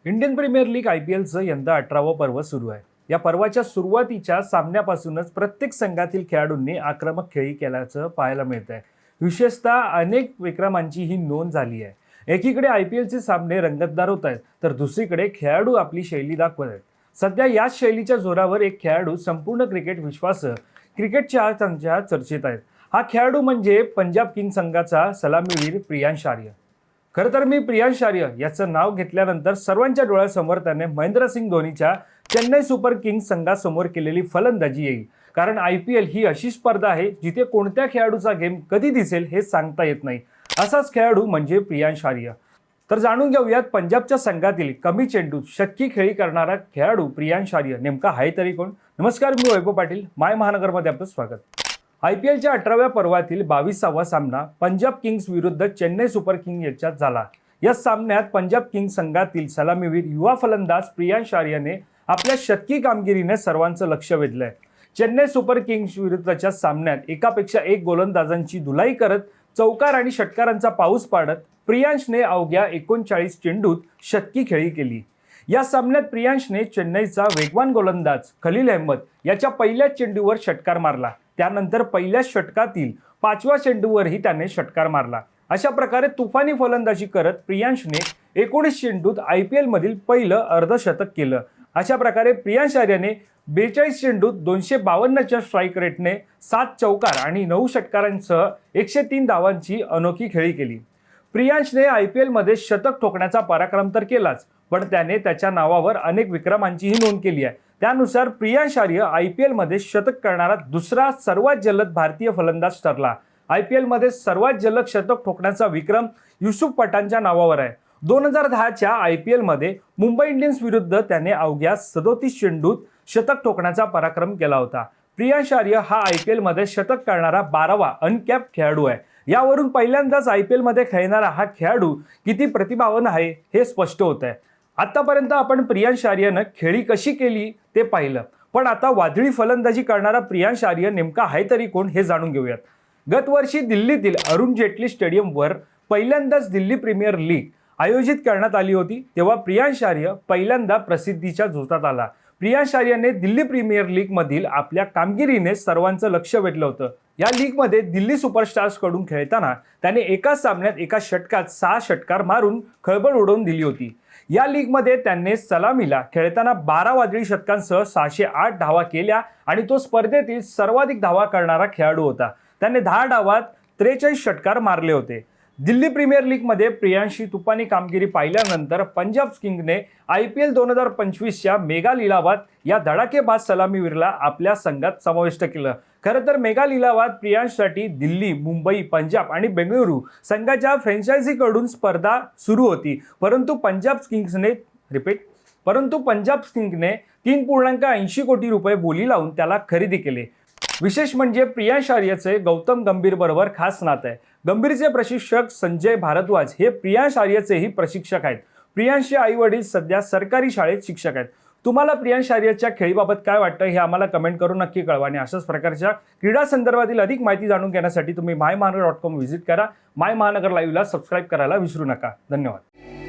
Indian premier league IPLचं यंदा 18वं पर्व सुरू आहे. या पर्वाच्या सुरुवातीच्या सामन्यापासूनच प्रत्येक संघातील खेळाडूंनी आक्रमक खेळी केल्याचं पाहायला मिळत आहे. विशेषतः अनेक विक्रमांची ही नोंद झाली आहे. एकीकडे IPLचे सामने रंगतदार होत आहेत, तर दुसरीकडे खेळाडू आपली शैली दाखवत आहेत. सध्या याच शैलीच्या जोरावर एक खेळाडू संपूर्ण क्रिकेट विश्वासह क्रिकेटच्या त्यांच्या चर्चेत आहेत. हा खेळाडू म्हणजे पंजाब किंग्स संघाचा सलामीवीर प्रियांश आर्य. खरं तर मी प्रियांश आर्य याचं नाव घेतल्यानंतर सर्वांच्या डोळ्यासमोर त्याने महेंद्रसिंग धोनीच्या चेन्नई सुपर किंग्स संघासमोर केलेली फलंदाजी येईल. कारण IPL ही अशी स्पर्धा आहे जिथे कोणत्या खेळाडूचा गेम कधी दिसेल हे सांगता येत नाही. असाच खेळाडू म्हणजे प्रियांश आर्य. तर जाणून घेऊयात पंजाबच्या संघातील कमी चेंडूत शतकी खेळी करणारा खेळाडू प्रियांश आर्य नेमका आहे तरी कोण. नमस्कार, मी वैभव पाटील. माय महानगरमध्ये आपलं स्वागत. IPLच्या 18व्या पर्वातील 22वा सामना पंजाब किंग्स विरुद्ध चेन्नई सुपर किंग्स यांच्यात झाला. या सामन्यात पंजाब किंग्स संघातील सलामीवीर युवा फलंदाज प्रियांश आर्यने आपल्या शतकी कामगिरीने सर्वांचं लक्ष वेधलंय. चेन्नई सुपर किंग्स विरुद्धच्या सामन्यात एकापेक्षा एक गोलंदाजांची धुलाई करत चौकार आणि षटकारांचा पाऊस पाडत प्रियांशने अवघ्या 39 चेंडूत शतकी खेळी केली. या सामन्यात प्रियांशने चेन्नईचा वेगवान गोलंदाज खलील अहमद याच्या पहिल्याच चेंडूवर षटकार मारला. त्यानंतर पहिल्याच षटकातील 5व्या चेंडूवरही त्याने षटकार मारला. अशा प्रकारे तुफानी फलंदाजी करत प्रियांशने 19 चेंडूत IPL मधील पहिलं अर्धशतक केलं. अशा प्रकारे प्रियांश आर्यने 42 चेंडूत 252च्या स्ट्राईक रेटने 7 चौकार आणि 9 षटकारांसह 103 धावांची अनोखी खेळी केली. प्रियांशने IPL मध्ये शतक ठोकण्याचा पराक्रम तर केलाच, पण त्याने त्याच्या नावावर अनेक विक्रमांचीही नोंद केली आहे. त्यानुसार प्रियांश आर्य IPL मध्ये शतक करणारा दुसरा सर्वात जलद भारतीय फलंदाज ठरला. IPL मध्ये सर्वात जलद शतक ठोकण्याचा विक्रम युसुफ पठाणच्या नावावर आहे. 2010च्या IPL मध्ये मुंबई इंडियन्स विरुद्ध त्याने अवघ्या 37 चेंडूत शतक ठोकण्याचा पराक्रम केला होता. प्रियांश आर्य हा IPL मध्ये शतक करणारा 12वा अनकॅप्ड खेळाडू आहे. यावरून पहिल्यांदाच IPL मध्ये खेळणारा हा खेळाडू किती प्रतिभावान आहे हे स्पष्ट होत आहे. आतापर्यंत आपण प्रियांश आर्यनं खेळी कशी केली ते पाहिलं, पण आता वादळी फलंदाजी करणारा प्रियांश आर्य नेमका आहे तरी कोण हे जाणून घेऊयात. गतवर्षी दिल्लीतील अरुण जेटली स्टेडियमवर पहिल्यांदाच दिल्ली प्रीमियर लीग आयोजित करण्यात आली होती. तेव्हा प्रियांश आर्य पहिल्यांदा प्रसिद्धीच्या झोतात आला. प्रियांश आर्यने दिल्ली प्रीमियर लीग मधील आपल्या कामगिरीने सर्वांचं लक्ष वेधलं होतं. या लीगमध्ये दिल्ली सुपरस्टार्स कडून खेळताना त्याने एका सामन्यात एका षटकात 6 षटकार मारून खळबळ उडवून दिली होती. या लीगमध्ये त्याने सलामीला खेळताना 12 वादळी षटकांसह 608 धावा केल्या आणि तो स्पर्धेतील सर्वाधिक धावा करणारा खेळाडू होता. त्याने 10 डावात 43 षटकार मारले होते. दिल्ली प्रीमियर लीगमध्ये प्रियांशची तुफानी कामगिरी पाहिल्यानंतर पंजाब किंग्सने IPL 2025च्या मेगा लिलावात या धडाकेबाज सलामीवीरला आपल्या संघात समाविष्ट केलं. खरं तर मेगा लिलावात प्रियांशसाठी दिल्ली, मुंबई, पंजाब आणि बेंगळुरू संघाच्या फ्रँचायझीकडून स्पर्धा सुरू होती. परंतु पंजाब किंग्सने 3.80 कोटी रुपये बोली लावून त्याला खरेदी केले. विशेष म्हणजे प्रियांश आर्यचे गौतम गंभीर बरोबर खास नातं आहे. गंभीरचे प्रशिक्षक संजय भारद्वाज हे प्रियांश आर्यचेही प्रशिक्षक आहेत. प्रियांशचे आई वडील सध्या सरकारी शाळेत शिक्षक आहेत. तुम्हाला प्रियांश आर्यच्या खेळीबाबत काय वाटतं हे आम्हाला कमेंट करून नक्की कळवा. आणि अशाच प्रकारच्या क्रीडा संदर्भातील अधिक माहिती जाणून घेण्यासाठी तुम्ही mymahangar.com व्हिजिट करा. माय महानगर लाईव्हला सबस्क्राईब करायला विसरू नका. धन्यवाद.